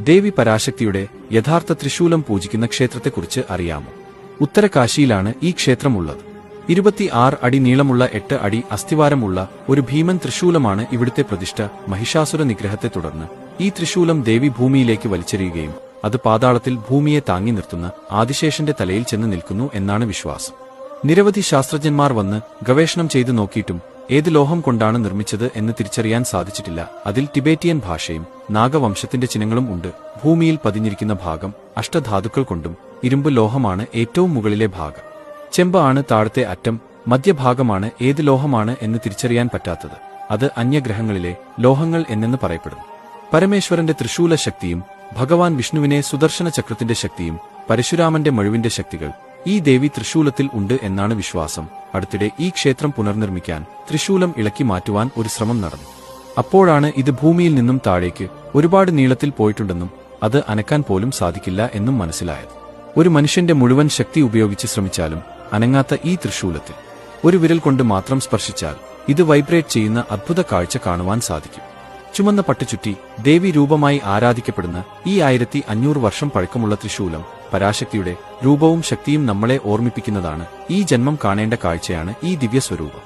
ദേവി പരാശക്തിയുടെ യഥാർത്ഥ ത്രിശൂലം പൂജിക്കുന്ന ക്ഷേത്രത്തെക്കുറിച്ച് അറിയാമോ? ഉത്തരകാശിയിലാണ് ഈ ക്ഷേത്രമുള്ളത്. 26 അടി നീളമുള്ള 8 അടി അസ്ഥിവാരമുള്ള ഒരു ഭീമൻ ത്രിശൂലമാണ് ഇവിടുത്തെ പ്രതിഷ്ഠ. മഹിഷാസുര നിഗ്രഹത്തെ തുടർന്ന് ഈ ത്രിശൂലം ദേവി ഭൂമിയിലേക്ക് വലിച്ചെറിയുകയും അത് പാതാളത്തിൽ ഭൂമിയെ താങ്ങി നിർത്തുന്ന ആദിശേഷന്റെ തലയിൽ ചെന്ന് നിൽക്കുന്നു എന്നാണ് വിശ്വാസം. നിരവധി ശാസ്ത്രജ്ഞന്മാർ വന്ന് ഗവേഷണം ചെയ്തു നോക്കിയിട്ടും ഏത് ലോഹം കൊണ്ടാണ് നിർമ്മിച്ചത് എന്ന് തിരിച്ചറിയാൻ സാധിച്ചിട്ടില്ല. അതിൽ ടിബേറ്റിയൻ ഭാഷയും നാഗവംശത്തിന്റെ ചിഹ്നങ്ങളും ഉണ്ട്. ഭൂമിയിൽ പതിഞ്ഞിരിക്കുന്ന ഭാഗം അഷ്ടധാതുക്കൾ കൊണ്ടും ഇരുമ്പ് ലോഹമാണ് ഏറ്റവും മുകളിലെ ഭാഗം. ചെമ്പ് ആണ് താഴത്തെ അറ്റം. മധ്യഭാഗമാണ് ഏത് ലോഹമാണ് എന്ന് തിരിച്ചറിയാൻ പറ്റാത്തത്. അത് അന്യഗ്രഹങ്ങളിലെ ലോഹങ്ങൾ എന്നെന്ന് പറയപ്പെടുന്നു. പരമേശ്വരന്റെ ത്രിശൂല ശക്തിയും ഭഗവാൻ വിഷ്ണുവിനെ സുദർശന ചക്രത്തിന്റെ ശക്തിയും പരശുരാമന്റെ മഴുവിന്റെ ശക്തികൾ ഈ ദേവി ത്രിശൂലത്തിൽ ഉണ്ട് എന്നാണ് വിശ്വാസം. അടുത്തിടെ ഈ ക്ഷേത്രം പുനർനിർമ്മിക്കാൻ ത്രിശൂലം ഇളക്കി മാറ്റുവാൻ ഒരു ശ്രമം നടന്നു. അപ്പോഴാണ് ഇത് ഭൂമിയിൽ നിന്നും താഴേക്ക് ഒരുപാട് നീളത്തിൽ പോയിട്ടുണ്ടെന്നും അത് അനക്കാൻ പോലും സാധിക്കില്ല എന്നും മനസ്സിലായത്. ഒരു മനുഷ്യന്റെ മുഴുവൻ ശക്തി ഉപയോഗിച്ച് ശ്രമിച്ചാലും അനങ്ങാത്ത ഈ ത്രിശൂലത്തിൽ ഒരു വിരൽ കൊണ്ട് മാത്രം സ്പർശിച്ചാൽ ഇത് വൈബ്രേറ്റ് ചെയ്യുന്ന അദ്ഭുത കാഴ്ച കാണുവാൻ സാധിക്കും. ചുമന്ന പട്ടുചുറ്റി ദേവി രൂപമായി ആരാധിക്കപ്പെടുന്ന ഈ 1500 വർഷം പഴക്കമുള്ള ത്രിശൂലം പരാശക്തിയുടെ രൂപവും ശക്തിയും നമ്മളെ ഓർമ്മിപ്പിക്കുന്നതാണ്. ഈ ജന്മം കാണേണ്ട കാഴ്ചയാണ് ഈ ദിവ്യസ്വരൂപം.